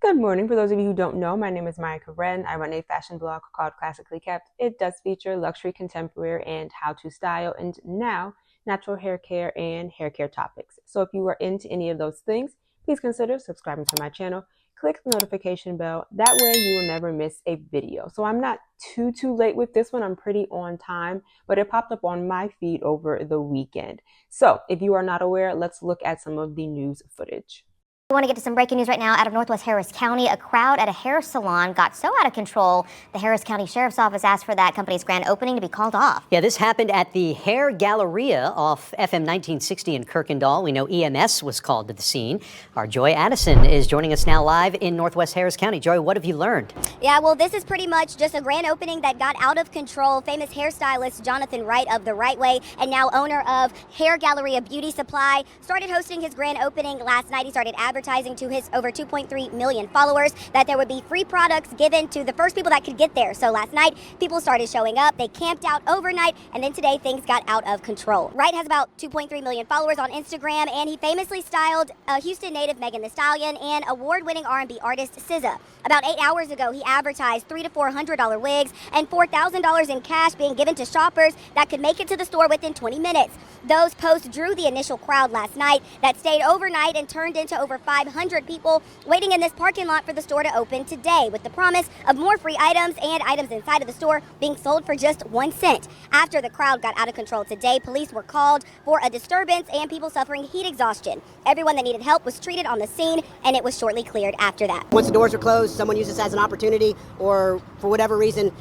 Good morning. For those of you who don't know, my name is Maya Karen. I run a fashion blog called Classically Kept. It does feature luxury, contemporary, and how to style, and now natural hair care and hair care topics. So if you are into any of those things, please consider subscribing to my channel. Click the notification bell. That way you will never miss a video. So I'm not too late with this one. I'm pretty on time, but it popped up on my feed over the weekend. So if you are not aware, let's look at some of the news footage. We want to get to some breaking news right now out of Northwest Harris County. A crowd at a hair salon got so out of control, the Harris County Sheriff's Office asked for that company's grand opening to be called off. Yeah, this happened at the Hair Galleria off FM 1960 in Kirkendall. We know EMS was called to the scene. Our Joy Addison is joining us now live in Northwest Harris County. Joy, what have you learned? Yeah, well, this is pretty much just a grand opening that got out of control. Famous hairstylist Jonathan Wright of The Right Way and now owner of Hair Galleria Beauty Supply started hosting his grand opening last night. He started advertising to his over 2.3 million followers that there would be free products given to the first people that could get there. So last night, people started showing up. They camped out overnight, and then today things got out of control. Wright has about 2.3 million followers on Instagram, and he famously styled Houston native Megan Thee Stallion and award-winning R&B artist SZA. About 8 hours ago, he advertised $300 to $400 wigs and $4,000 in cash being given to shoppers that could make it to the store within 20 minutes. Those posts drew the initial crowd last night that stayed overnight and turned into over 500 people waiting in this parking lot for the store to open today, with the promise of more free items and items inside of the store being sold for just 1 cent. After the crowd got out of control today, police were called for a disturbance and people suffering heat exhaustion. Everyone that needed help was treated on the scene, and it was shortly cleared after that. Once the doors were closed, someone used this as an opportunity or for whatever reason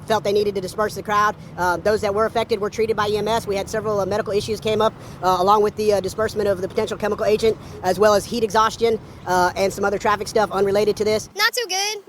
felt they needed to disperse the crowd. Those that were affected were treated by EMS. We had several medical issues came up along with the disbursement of the potential chemical agent, as well as heat exhaustion and some other traffic stuff unrelated to this. Not too good,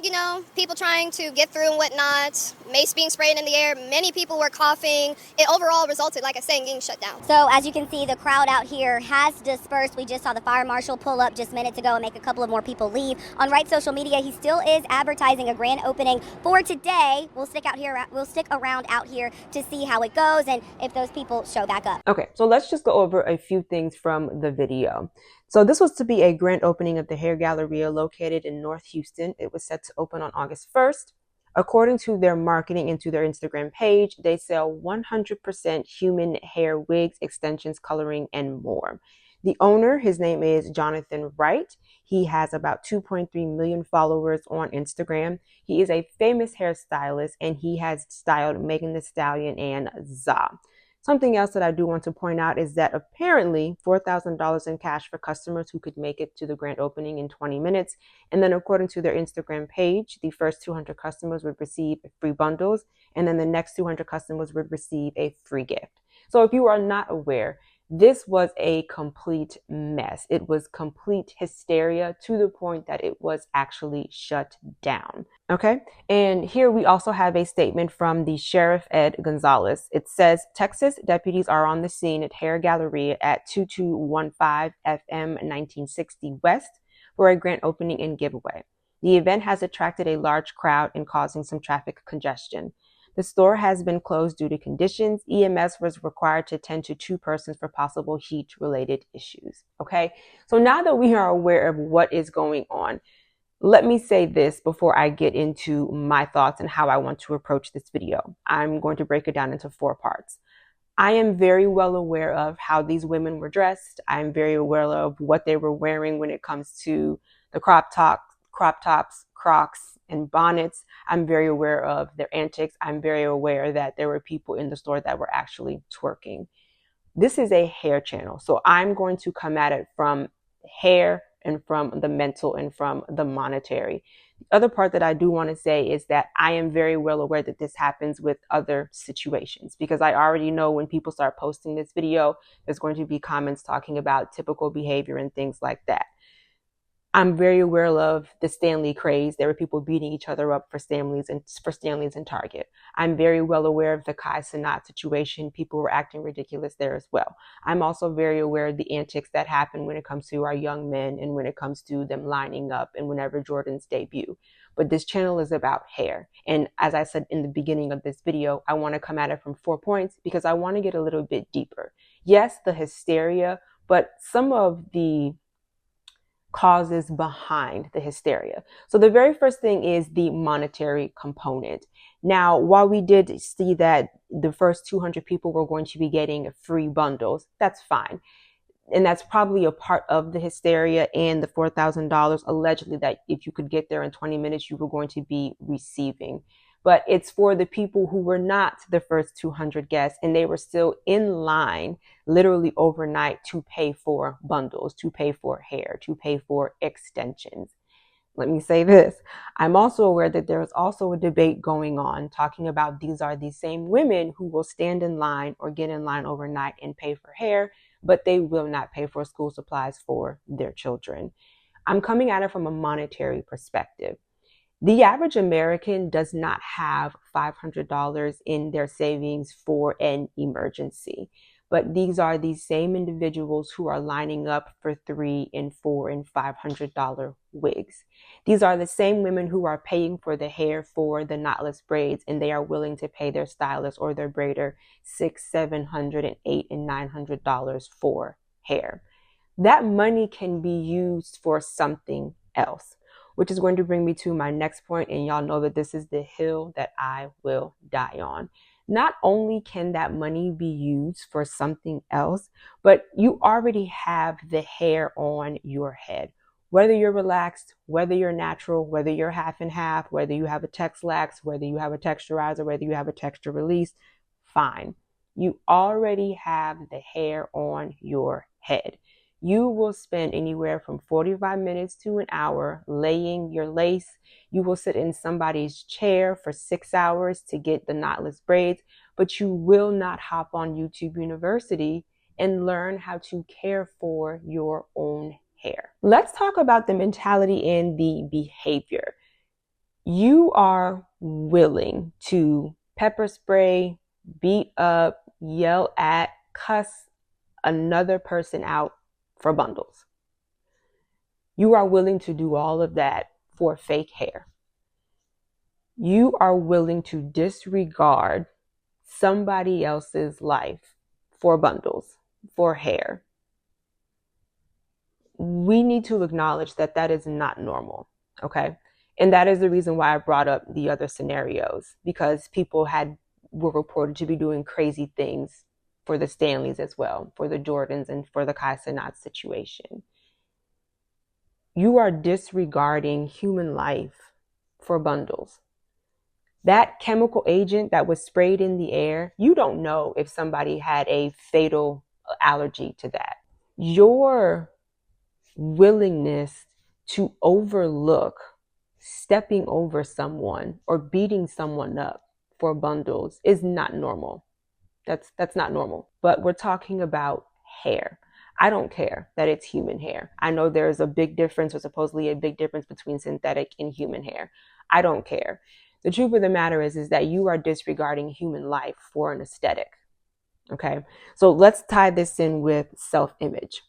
people trying to get through and whatnot, mace being sprayed in the air, many people were coughing. It overall resulted, like I said, in getting shut down. So as you can see, the crowd out here has dispersed. We just saw the fire marshal pull up just minutes ago and make a couple of more people leave. On Wright's social media, he still is advertising a grand opening for today. We'll stick around out here to see how it goes and if those people show back up. Okay, so let's just go over a few things from the video. So this was to be a grand opening of the Hair Galleria located in North Houston. It was set to open on August 1st. According to their marketing and to their Instagram page, they sell 100% human hair wigs, extensions, coloring, and more. The owner, his name is Jonathan Wright. He has about 2.3 million followers on Instagram. He is a famous hairstylist, and he has styled Megan Thee Stallion and ZA. Something else that I do want to point out is that apparently $4,000 in cash for customers who could make it to the grand opening in 20 minutes. And then according to their Instagram page, the first 200 customers would receive free bundles, and then the next 200 customers would receive a free gift. So if you are not aware, this was a complete mess. It was complete hysteria to the point that it was actually shut down. Okay. And here we also have a statement from the Sheriff Ed Gonzalez. It says, Texas deputies are on the scene at Hair Galleria at 2215 FM 1960 West for a grand opening and giveaway. The event has attracted a large crowd and causing some traffic congestion. The store has been closed due to conditions. EMS was required to attend to 2 persons for possible heat-related issues. Okay, so now that we are aware of what is going on, let me say this before I get into my thoughts and how I want to approach this video. I'm going to break it down into 4 parts. I am very well aware of how these women were dressed. I'm very aware of what they were wearing when it comes to the crop tops, Crocs, and bonnets. I'm very aware of their antics. I'm very aware that there were people in the store that were actually twerking. This is a hair channel, so I'm going to come at it from hair and from the mental and from the monetary. The other part that I do want to say is that I am very well aware that this happens with other situations, because I already know when people start posting this video, there's going to be comments talking about typical behavior and things like that. I'm very aware of the Stanley craze. There were people beating each other up for Stanleys in Target. I'm very well aware of the Kai Cenat situation. People were acting ridiculous there as well. I'm also very aware of the antics that happen when it comes to our young men and when it comes to them lining up and whenever Jordan's debut. But this channel is about hair. And as I said in the beginning of this video, I want to come at it from 4 points because I want to get a little bit deeper. Yes, the hysteria, but some of the causes behind the hysteria. So the very first thing is the monetary component. Now, while we did see that the first 200 people were going to be getting free bundles, that's fine. And that's probably a part of the hysteria and the $4,000 allegedly that if you could get there in 20 minutes, you were going to be receiving. But it's for the people who were not the first 200 guests and they were still in line literally overnight to pay for bundles, to pay for hair, to pay for extensions. Let me say this. I'm also aware that there is also a debate going on talking about these are the same women who will stand in line or get in line overnight and pay for hair, but they will not pay for school supplies for their children. I'm coming at it from a monetary perspective. The average American does not have $500 in their savings for an emergency, but these are the same individuals who are lining up for $300 and $400 and $500 wigs. These are the same women who are paying for the hair for the knotless braids, and they are willing to pay their stylist or their braider $600, $700, and $800 and $900 for hair. That money can be used for something else, which is going to bring me to my next point, and y'all know that this is the hill that I will die on. Not only can that money be used for something else, but you already have the hair on your head. Whether you're relaxed, whether you're natural, whether you're half and half, whether you have a Tex-Lax, whether you have a texturizer, whether you have a texture release, fine. You already have the hair on your head. You will spend anywhere from 45 minutes to an hour laying your lace. You will sit in somebody's chair for 6 hours to get the knotless braids, but you will not hop on YouTube University and learn how to care for your own hair. Let's talk about the mentality and the behavior. You are willing to pepper spray, beat up, yell at, cuss another person out for bundles. You are willing to do all of that for fake hair. You are willing to disregard somebody else's life for bundles, for hair. We need to acknowledge that that is not normal, okay? And that is the reason why I brought up the other scenarios, because people were reported to be doing crazy things for the Stanleys as well, for the Jordans and for the Kai Cenat situation. You are disregarding human life for bundles. That chemical agent that was sprayed in the air, you don't know if somebody had a fatal allergy to that. Your willingness to overlook stepping over someone or beating someone up for bundles is not normal. That's not normal. But we're talking about hair. I don't care that it's human hair. I know there's a big difference, or supposedly a big difference, between synthetic and human hair. I don't care. The truth of the matter is that you are disregarding human life for an aesthetic. Okay? So let's tie this in with self-image.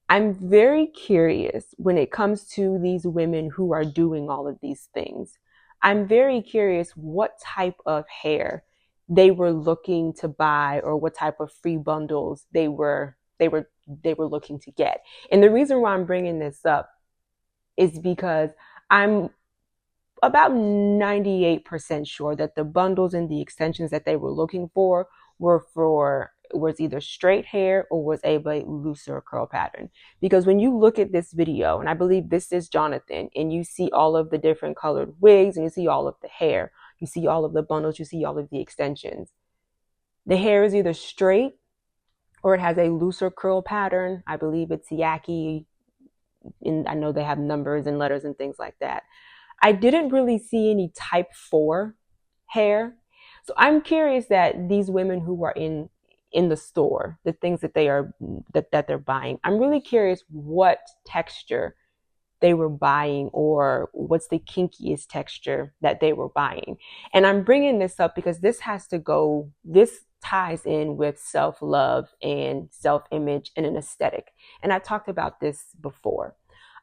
I'm very curious when it comes to these women who are doing all of these things. I'm very curious what type of hair they were looking to buy, or what type of free bundles they were looking to get. And the reason why I'm bringing this up is because I'm about 98% sure that the bundles and the extensions that they were looking for was either straight hair or was a looser curl pattern. Because when you look at this video, and I believe this is Jonathan, and you see all of the different colored wigs and you see all of the hair, you see all of the bundles, you see all of the extensions. The hair is either straight or it has a looser curl pattern. I believe it's yaki, and I know they have numbers and letters and things like that. I didn't really see any type 4 hair. So I'm curious that these women who are in the store, the things that they're buying, I'm really curious what texture they were buying, or what's the kinkiest texture that they were buying. And I'm bringing this up because this ties in with self-love and self-image and an aesthetic. And I talked about this before.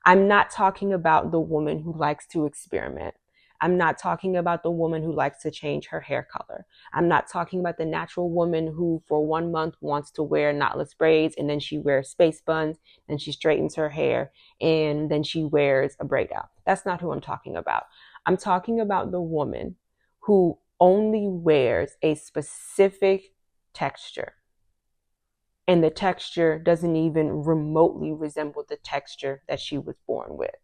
I'm not talking about the woman who likes to experiment. I'm not talking about the woman who likes to change her hair color. I'm not talking about the natural woman who for 1 month wants to wear knotless braids and then she wears space buns, then she straightens her hair, and then she wears a braid out. That's not who I'm talking about. I'm talking about the woman who only wears a specific texture, and the texture doesn't even remotely resemble the texture that she was born with.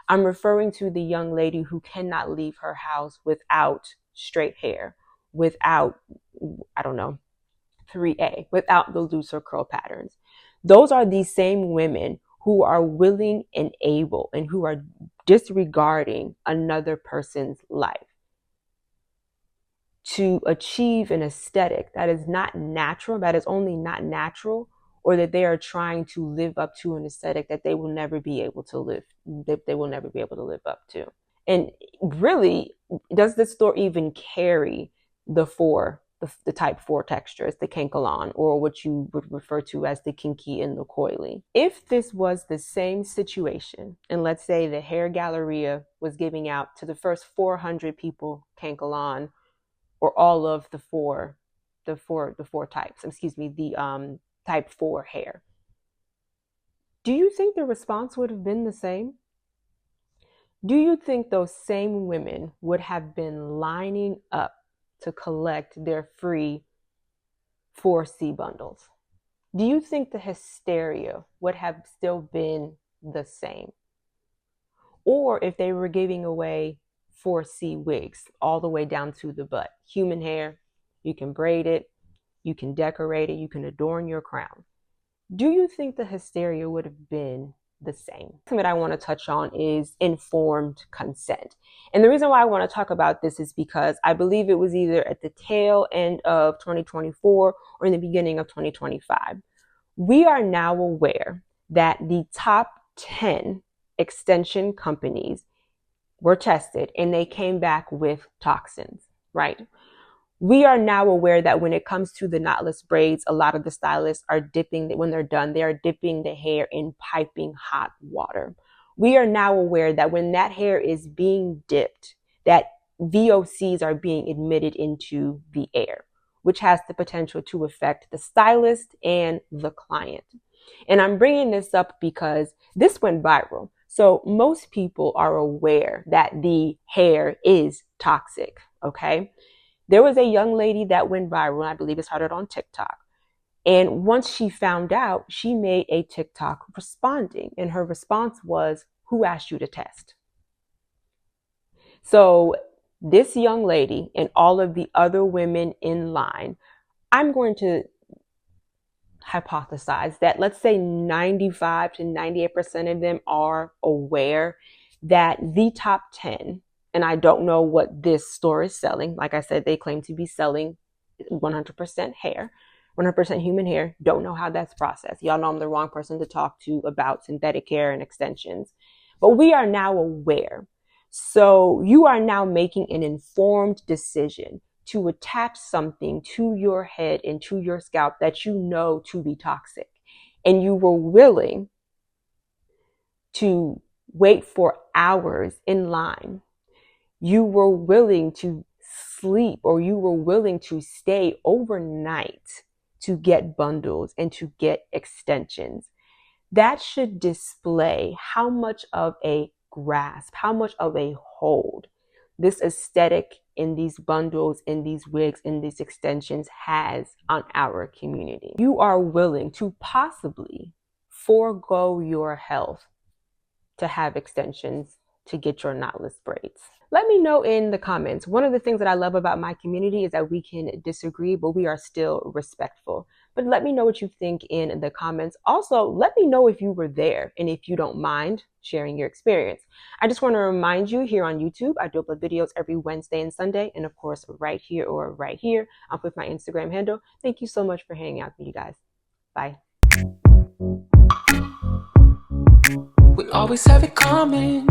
I'm referring to the young lady who cannot leave her house without straight hair, without, I don't know, 3A, without the looser curl patterns. Those are these same women who are willing and able and who are disregarding another person's life to achieve an aesthetic that is not natural, that is only not natural, or that they are trying to live up to an aesthetic that they will never be able to live up to. And really, does the store even carry the type 4 textures, the cankalon, or what you would refer to as the kinky and the coily? If this was the same situation, and let's say the Hair Galleria was giving out to the first 400 people cankalon, or all of the four types, the type 4 hair, do you think the response would have been the same? Do you think those same women would have been lining up to collect their free 4C bundles? Do you think the hysteria would have still been the same? Or if they were giving away 4C wigs all the way down to the butt, human hair, you can braid it, you can decorate it, you can adorn your crown. Do you think the hysteria would have been the same? Something that I want to touch on is informed consent. And the reason why I want to talk about this is because I believe it was either at the tail end of 2024 or in the beginning of 2025. We are now aware that the top 10 extension companies were tested and they came back with toxins, right? We are now aware that when it comes to the knotless braids, a lot of the stylists are when they're done, they are dipping the hair in piping hot water. We are now aware that when that hair is being dipped, that VOCs are being emitted into the air, which has the potential to affect the stylist and the client. And I'm bringing this up because this went viral. So most people are aware that the hair is toxic, okay? There was a young lady that went viral, and I believe it started on TikTok. And once she found out, she made a TikTok responding. And her response was, "Who asked you to test?" So this young lady and all of the other women in line, I'm going to hypothesize that let's say 95 to 98% of them are aware that the top 10, and I don't know what this store is selling. Like I said, they claim to be selling 100% hair, 100% human hair. Don't know how that's processed. Y'all know I'm the wrong person to talk to about synthetic hair and extensions. But we are now aware. So you are now making an informed decision to attach something to your head and to your scalp that you know to be toxic. And you were willing to wait for hours in line. You were willing to sleep, or you were willing to stay overnight to get bundles and to get extensions. That should display how much of a grasp, how much of a hold this aesthetic in these bundles, in these wigs, in these extensions has on our community. You are willing to possibly forego your health to have extensions to get your knotless braids. Let me know in the comments. One of the things that I love about my community is that we can disagree, but we are still respectful. But let me know what you think in the comments. Also, let me know if you were there and if you don't mind sharing your experience. I just want to remind you, here on YouTube, I do upload videos every Wednesday and Sunday. And of course, right here, I'll put my Instagram handle. Thank you so much for hanging out with me, you guys. Bye. We always have it coming.